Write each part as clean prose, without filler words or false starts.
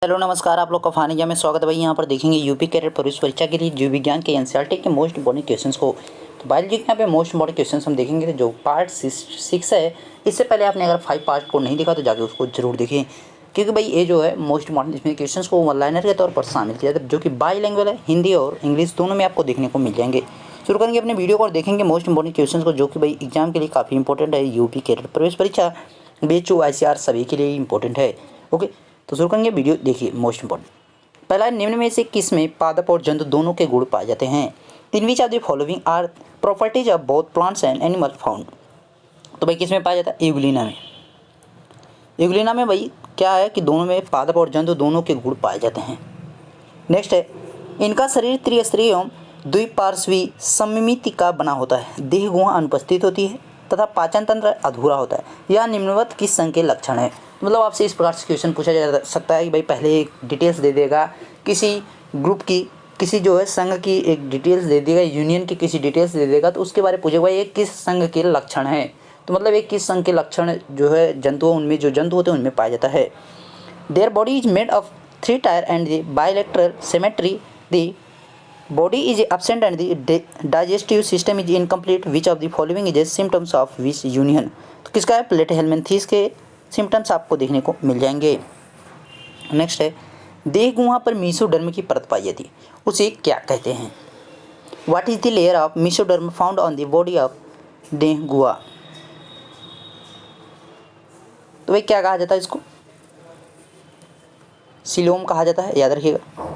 Hello नमस्कार, आप लोग का फानिया में स्वागत है भाई। यहाँ पर देखेंगे यूपी कैडेट प्रवेश परीक्षा के लिए जीव विज्ञान के एनसीईआरटी के मोस्ट इंपॉर्टेंट क्वेश्चंस को। तो बायोलॉजी के यहाँ पे मोस्ट इंपॉर्टेंट क्वेश्चंस हम देखेंगे जो पार्ट 6 है। इससे पहले आपने अगर 5 पार्ट को नहीं देखा तो जाके उसको जरूर देखें, क्योंकि भाई ये जो है मोस्ट इंपॉर्टेंट इसमें क्वेश्चंस को वन लाइनर के तौर पर शामिल किया जाता है, जो कि बाई लैंग्वेज है, हिंदी और इंग्लिश दोनों में आपको देखने को मिल जाएंगे। शुरू करेंगे अपने वीडियो को और देखेंगे मोस्ट इंपॉर्टेंट क्वेश्चन को, जो कि भाई एग्जाम के लिए काफ़ी इंपॉर्टेंट है। यूपी कैडेट प्रवेश परीक्षा, BHU ICR सभी के लिए इंपॉर्टेंट है। ओके, तो शुरू करेंगे वीडियो, देखिए मोस्ट इंपॉर्टेंट। पहला, निम्न में से किस में पादप और जंतु दोनों के गुण पाए जाते हैं? In which of the following are properties of both plants and animal found? तो भाई किस में पाया जाता है? यूग्लिना में। यूग्लिना में भाई क्या है कि दोनों में पादप और जंतु दोनों के गुण पाए जाते हैं। नेक्स्ट है, इनका शरीर त्रिस्तरीय एवं द्विपार्श्वी सममिति का बना होता है, देह गुहा अनुपस्थित होती है तथा पाचन तंत्र अधूरा होता है। यह निम्नवत किस संघ के लक्षण है? मतलब आपसे इस प्रकार से क्वेश्चन पूछा जा सकता है कि भाई पहले एक डिटेल्स दे देगा किसी ग्रुप की, किसी जो है संघ की एक डिटेल्स दे देगा, यूनियन की किसी डिटेल्स दे देगा, तो उसके बारे में पूछेगा ये किस संघ के लक्षण है। तो मतलब एक किस संघ के लक्षण जो है जंतुओं, उनमें जो जंतु होते हैं उनमें पाया जाता है। Their body is made of 3 tyre and the bilateral symmetry, the body is absent and the digestive system is incomplete. Which of the following is symptoms of which union? तो किसका है? प्लेटहेलमिन्थेस के सिम्टम्स आपको देखने को मिल जाएंगे। नेक्स्ट है, देह गुहा पर मीसोडर्म की परत पाई जाती है, उसे क्या कहते हैं? What is the layer of mesoderm found on the body of देह गुहा? तो भाई क्या कहा जाता है इसको? सिलोम कहा जाता है, याद रखिएगा।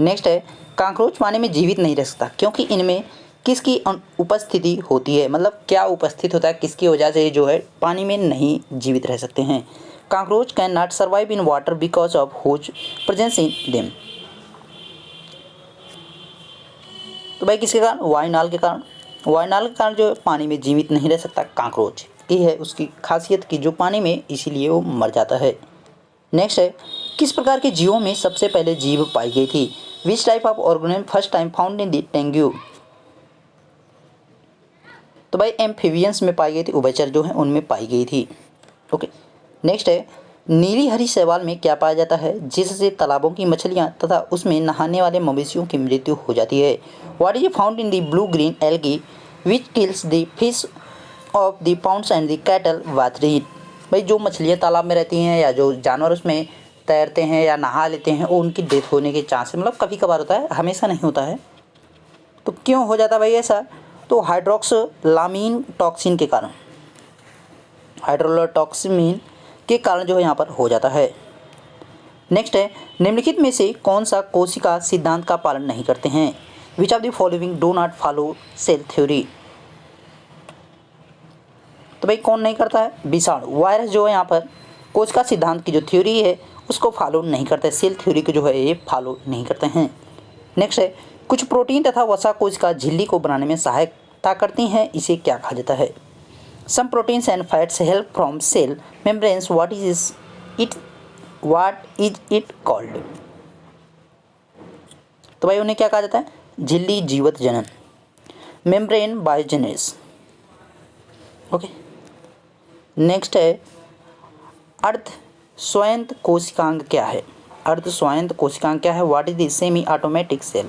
नेक्स्ट है, कांकरोच पानी में जीवित नहीं रह सकता क्योंकि इनमें किसकी उपस्थिति होती है? मतलब क्या उपस्थित होता है, किसकी वजह से जो है पानी में नहीं जीवित रह सकते हैं? Cockroach can not survive in water because of whose presence in them. तो भाई किसके कारण? वायुनाल के कारण। वायुनाल के कारण जो है पानी में जीवित नहीं रह सकता कांकरोच, ये है उसकी खासियत कि जो पानी में, इसीलिए वो मर जाता है। नेक्स्ट है, किस प्रकार के जीवों में सबसे पहले जीभ पाई गई थी? Which type of organism first time found in the tongue? तो भाई एम्फीबियंस में पाई गई थी, उभयचर जो है उनमें पाई गई थी। ओके, नेक्स्ट है, नीली हरी शैवाल में क्या पाया जाता है जिससे तालाबों की मछलियां तथा उसमें नहाने वाले मवेशियों की मृत्यु हो जाती है? What is found in the blue green algae which kills the fish of the ponds and the cattle watered? भाई जो मछलियाँ तालाब में रहती हैं या जो जानवर उसमें तैरते हैं या नहा लेते हैं, वो उनकी डेथ होने के चांस है। मतलब कभी कभार होता है, हमेशा नहीं होता है। तो क्यों हो जाता है भाई ऐसा? तो हाइड्रोक्सलामीन टॉक्सिन के कारण, हाइड्रोलॉटॉक्सिमीन के कारण जो है यहाँ पर हो जाता है। नेक्स्ट है, निम्नलिखित में से कौन सा कोशिका सिद्धांत का पालन नहीं करते हैं? Which of the following do not follow cell theory? तो भाई कौन नहीं करता है? विषाणु, वायरस जो है यहाँ पर कोशिका सिद्धांत की जो थ्योरी है उसको फॉलो नहीं करते, सेल थ्योरी को जो है ये फॉलो नहीं करते हैं। नेक्स्ट है, कुछ प्रोटीन तथा वसा कोशिका झिल्ली को बनाने में सहायता करती हैं, इसे क्या कहा जाता है? Some proteins and fats help from cell membranes, what is it called? तो भाई उन्हें क्या कहा जाता है? झिल्ली जीवत जनन, मेम्ब्रेन बायोजेनेस। ओके, नेक्स्ट है, अर्ध स्वायत्त कोशिकांग क्या है? अर्ध स्वायत्त कोशिकांग क्या है? What is the semi automatic cell?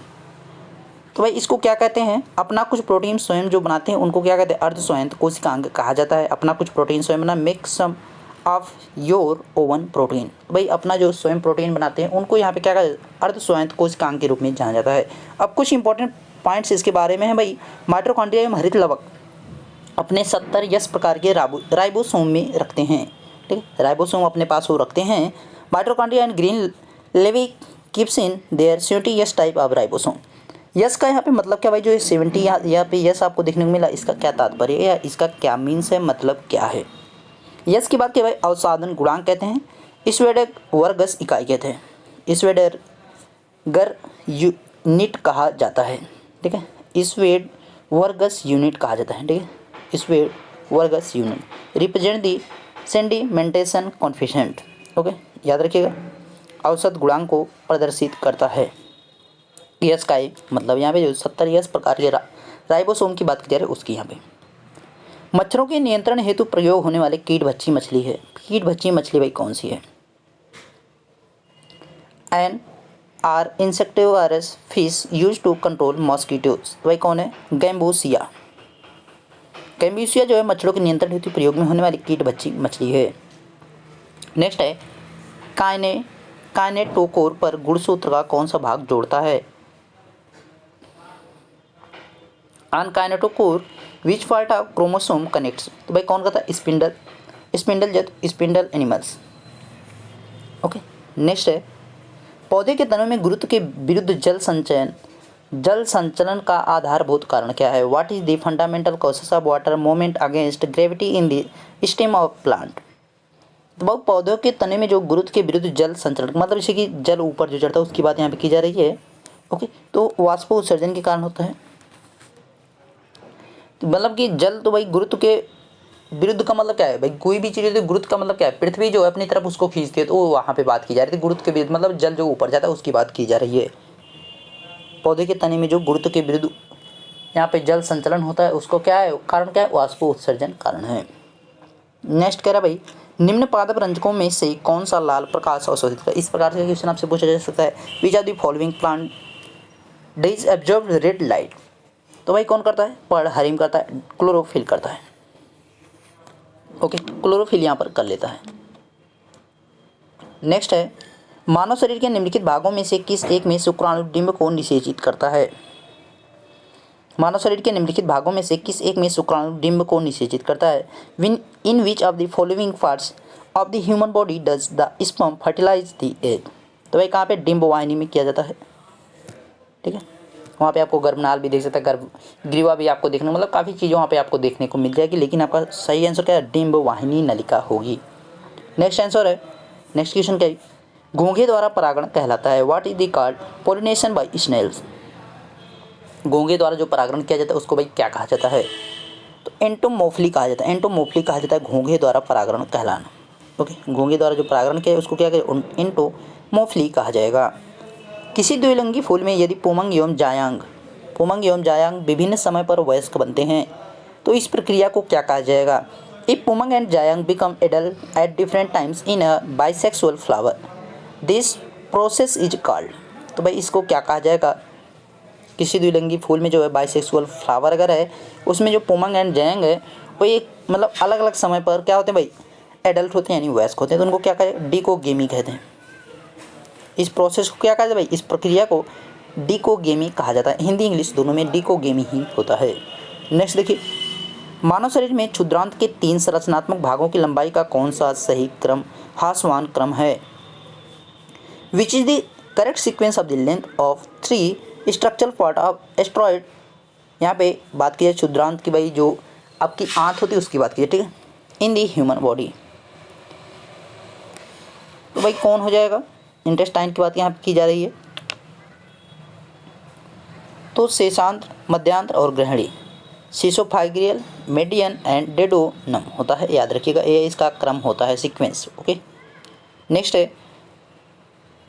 तो भाई इसको क्या कहते हैं? अपना कुछ प्रोटीन स्वयं जो बनाते हैं उनको क्या कहते हैं? अर्ध स्वायत्त कोशिकांग कहा जाता है। अपना कुछ प्रोटीन स्वयं बना, make some of your own protein. भाई अपना जो स्वयं प्रोटीन बनाते हैं उनको यहाँ पे क्या कहते हैं? अर्ध स्वायत्त कोशिकांग के रूप में जाना जाता है। अब कुछ इंपॉर्टेंट पॉइंट्स इसके बारे में है भाई। माइटोकॉन्ड्रिया एवं हरित लवक अपने 70 यस प्रकार के राइबोसोम में रखते हैं, ठीक है, राइबोसोम अपने पास वो रखते हैं। Mitochondria and green levy keeps in there 70 S type of ribosome. S का यहाँ पे मतलब क्या भाई? जो 70 यहाँ पे यस आपको देखने को मिला, इसका क्या तात्पर्य है या इसका क्या मीन्स है, मतलब क्या है? यस की बात की भाई अवसादन गुणांक कहते हैं, स्वेडर वर्गस इकाई कहते हैं, स्वेडर गर यूनिट कहा जाता है, ठीक है, स्वेड वर्गस यूनिट कहा जाता है, ठीक है, Svedberg's unit represent the sedimentation coefficient. Okay, याद रखिएगा, औसत गुणांक को प्रदर्शित करता है। यस का मतलब यहाँ पे जो 70 यस प्रकार के राइबोसोम की बात की जा रही है उसकी यहाँ पे। मच्छरों के नियंत्रण हेतु प्रयोग होने वाले कीट भक्षी मछली है। कीट भक्षी मछली भाई कौन सी है? An are insectivorous fish use to control mosquitoes. तो भाई कौन है? गैम्बूसिया। गैम्बूसिया जो है मच्छरों के नियंत्रण हेतु प्रयोग में होने वाली कीट भक्षी मछली है। नेक्स्ट है काइनेटोकोर पर गुणसूत्र का कौन सा भाग जोड़ता है? On kinetochore which part of chromosome connects. तो भाई कौन कहता है? Spindle animals. ओके। नेक्स्ट है पौधे के तनों में गुरुत्व के विरुद्ध जल संचलन का आधारभूत कारण क्या है? What is the fundamental causes of water movement against gravity in the stem of plant. तो बहुत पौधों के तने में जो गुरुत्व के विरुद्ध जल संचरण, मतलब जैसे कि जल ऊपर जो चढ़ता है उसकी बात यहाँ पे की जा रही है। ओके, तो वाष्पोत्सर्जन के कारण होता है। तो मतलब कि जल तो भाई गुरुत्व के विरुद्ध का मतलब क्या है भाई? कोई भी चीज़ है तो गुरुत्व का मतलब क्या है? पृथ्वी जो है अपनी तरफ उसको खींचती है, तो वहाँ पे बात की जा रही थी गुरुत्व के विरुद्ध, मतलब जल जो ऊपर जाता है उसकी बात की जा रही है। पौधे के तने में जो गुरुत्व के विरुद्ध यहाँ पे जल संचलन होता है उसको क्या है? कारण क्या है? वाष्पोत्सर्जन कारण है। नेक्स्ट कह रहा भाई निम्न पादप रंजकों में से कौन सा लाल प्रकाश अवशोषित है? इस प्रकार से क्वेश्चन आपसे पूछा जा सकता है। Which are the following plant does absorb red light. तो भाई कौन करता है? पर्ल हरिम करता है, क्लोरोफिल करता है। ओके, क्लोरोफिल यहाँ पर कर लेता है। नेक्स्ट है मानव शरीर के निम्नलिखित भागों में से किस एक में शुक्राणु डिंब को निषेचित करता है? मानव शरीर के निम्नलिखित भागों में से किस एक में शुक्राणु डिंब को निषेचित करता है? In which of the following parts of the human body does the sperm fertilize the egg. तो भाई कहाँ पे? डिंब वाहिनी में किया जाता है। ठीक है, वहाँ पे आपको गर्भनाल भी देख सकता है, गर्भग्रीवा भी आपको देखने, मतलब काफ़ी चीज़ें वहाँ पे आपको देखने को मिल जाएगी, लेकिन आपका सही आंसर क्या है? डिंब वाहिनी नलिका होगी। नेक्स्ट आंसर है, नेक्स्ट क्वेश्चन क्या है? घोंघे द्वारा परागण कहलाता है। What is the called? Pollination by snails. घोंघे द्वारा जो परागण किया जाता है उसको भाई क्या कहा जाता है? तो एंटोमोफिली कहा जाता है। एंटोमोफिली कहा जाता है घोंघे द्वारा परागण कहलाना। ओके, घोंघे द्वारा जो परागण किया है उसको क्या कहें? एंटोमोफिली कहा जाएगा। किसी द्विलिंगी फूल में यदि पुमंग एवं जायांग विभिन्न समय पर वयस्क बनते हैं तो इस प्रक्रिया को क्या कहा जाएगा? इफ पुमंग एंड जायांग become adult at different times in a bisexual flower this process is called. तो भाई इसको क्या कहा जाएगा? किसी द्विलिंगी फूल में जो है बाइसेक्सुअल फ्लावर अगर है उसमें जो पुमंग एंड जायांग है वो एक मतलब अलग अलग समय पर क्या होते हैं भाई? एडल्ट होते हैं यानी वयस्क होते हैं, तो उनको क्या कहते हैं? डिकोगेमी कहते हैं। इस प्रोसेस को क्या कहा जाता है भाई? इस प्रक्रिया को डिकोगेमी कहा जाता है। हिंदी इंग्लिश दोनों में डिकोगेमी ही होता है। नेक्स्ट देखिए मानव शरीर में क्षुद्रांत के 3 संरचनात्मक भागों की लंबाई का कौन सा सही क्रम हासवान क्रम है? Which is the correct sequence of the length of 3 structural part of asteroid. यहाँ पे बात की जाए क्षुद्रांत की, भाई जो आपकी आंत होती है उसकी बात की जाए, ठीक है, इन दी ह्यूमन बॉडी। तो भाई कौन हो जाएगा? इंटेस्टाइन की बात यहाँ पे की जा रही है। तो शेषांत्र, मध्यांत्र और ग्रहणी, सीसोफाइगियल, मेडियन एंड डेडोनम होता है, याद रखिएगा, ये इसका क्रम होता है, सीक्वेंस। ओके, नेक्स्ट है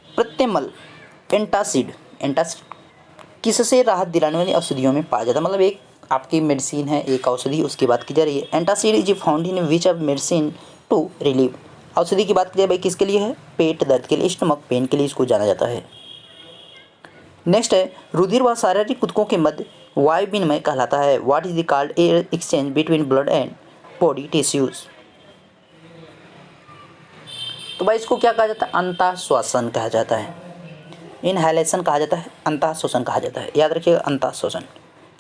प्रत्यमल एंटासिड किससे राहत दिलाने वाली औषधियों में पाया जाता है? मतलब एक आपकी मेडिसिन है, एक औषधि, उसकी बात की जा रही है। Antacid is found in which of medicine to relieve. औषधि की बात की जाए भाई किसके लिए है? पेट दर्द के लिए, स्टमक पेन के लिए इसको जाना जाता है। नेक्स्ट है रुधिर व शारीरिक ऊतकों के मध्य वायु विनिमय कहलाता है। What is the called air exchange between blood and body tissues. तो भाई इसको क्या कहा जाता है? अंतः श्वसन कहा जाता है, इनहेलेशन कहा जाता है, अंतः श्वसन कहा जाता है, याद रखिएगा अंतः श्वसन।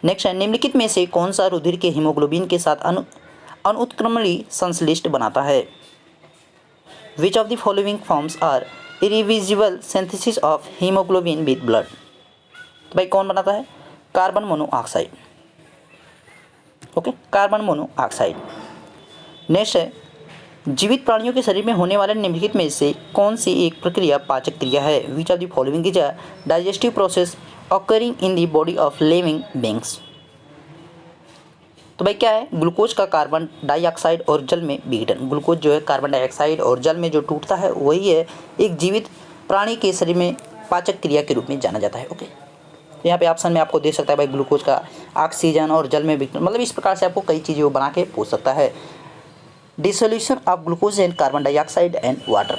नेक्स्ट है निम्नलिखित में से कौन सा रुधिर के हीमोग्लोबिन के साथ अनुत्क्रमणीय संश्लिष्ट बनाता है? Which of the following forms are irreversible synthesis of haemoglobin with blood. तो भाई कौन बनाता है? Carbon monoxide. Okay, carbon monoxide. Next है जीवित प्राणियों के शरीर में होने वाले निम्नलिखित में से कौन सी एक प्रक्रिया पाचक क्रिया है? Which of the following is a digestive process occurring in the body of living beings. तो भाई क्या है? ग्लूकोज का कार्बन डाइऑक्साइड और जल में विघटन। ग्लूकोज जो है कार्बन डाइऑक्साइड और जल में जो टूटता है वही है एक जीवित प्राणी के शरीर में पाचक क्रिया के रूप में जाना जाता है। ओके, तो यहाँ पे ऑप्शन में आपको दे सकता है भाई ग्लूकोज का ऑक्सीजन और जल में विघटन, मतलब इस प्रकार से आपको कई चीज़ें वो बना के पूछ सकता है। Dissolution of glucose and carbon dioxide and water.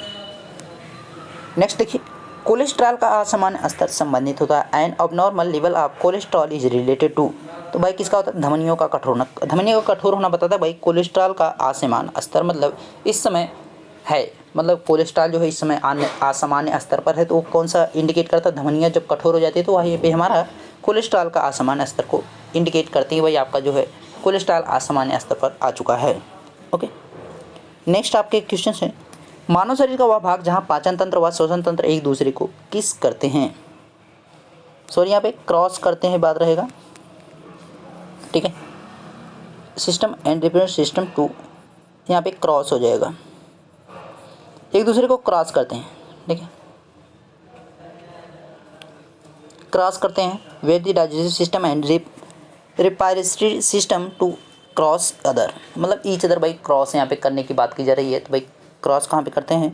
Next देखिए कोलेस्ट्रॉल का असामान्य स्तर संबंधित होता है। An abnormal level of cholesterol is related to, तो भाई किसका होता है, धमनियों का कठोर होना। धमनियों का कठोर होना बताता है भाई कोलेस्ट्रॉल का असामान्य स्तर, मतलब इस समय है, मतलब कोलेस्ट्रॉल जो है इस समय असामान्य स्तर पर है, तो वो कौन सा इंडिकेट करता है, धमनियाँ जब कठोर हो जाती है तो वहीं पे हमारा कोलेस्ट्रॉल का असामान्य स्तर को इंडिकेट करती है, भाई आपका जो है कोलेस्ट्रॉल असामान्य स्तर पर आ चुका है। ओके, नेक्स्ट आपके क्वेश्चन है, मानव शरीर का वह भाग जहाँ पाचन तंत्र व श्वसन तंत्र एक दूसरे को किस करते हैं, सॉरी यहाँ पे क्रॉस करते हैं बात रहेगा, ठीक है, system and represent system to, यहाँ पे क्रॉस हो जाएगा, एक दूसरे को क्रॉस करते हैं, ठीक है, क्रॉस करते हैं, where the digestive system and respiratory system to cross other, मतलब ईच अदर, भाई क्रॉस यहाँ पे करने की बात की जा रही है, तो भाई क्रॉस कहाँ पे करते हैं,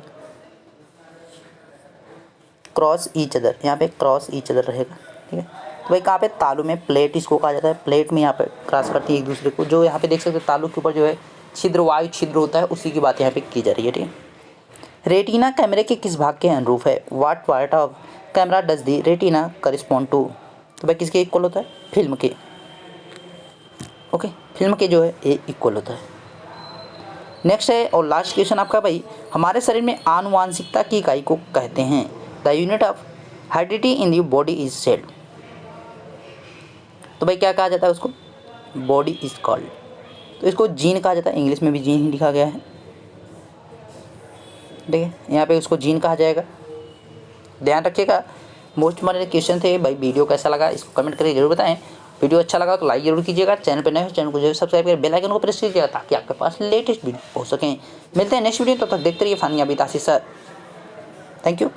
क्रॉस ईच अदर, यहाँ पे क्रॉस ईच अदर रहेगा, ठीक है, तो भाई कहाँ पे, तालू में, प्लेट इसको कहा जाता है, प्लेट में यहाँ पे क्रॉस करती है एक दूसरे को, जो यहाँ पे देख सकते हैं तालू के ऊपर जो है छिद्र, वायु छिद्र होता है, उसी की बात यहाँ पे की जा रही है, ठीक है। रेटिना कैमरे के किस भाग के अनुरूप है, what part of camera does the retina correspond to, तो भाई किसके इक्वल होता है, फिल्म के, ओके, फिल्म के जो है ये इक्वल होता है। नेक्स्ट है और लास्ट क्वेश्चन आपका, भाई हमारे शरीर में आनुवांशिकता की इकाई को कहते हैं, the unit of heredity in the body is said, तो भाई क्या कहा जाता है उसको, बॉडी इज कॉल्ड, तो इसको जीन कहा जाता है, इंग्लिश में भी जीन ही लिखा गया है, ठीक है, यहाँ पे उसको जीन कहा जाएगा, ध्यान रखिएगा। मोस्ट इम्पॉर्टेंट क्वेश्चन थे भाई। वीडियो कैसा लगा इसको कमेंट करके जरूर बताएं, वीडियो अच्छा लगा तो लाइक जरूर कीजिएगा, चैनल पर नए हो चैनल को जरूर सब्सक्राइब कर बेल आइकन को प्रेस कीजिएगा ताकि आपके पास लेटेस्ट वीडियो हो सकें। मिलते हैं नेक्स्ट वीडियो, तब तक देखते रहिए फानिया बितासी सर, थैंक यू।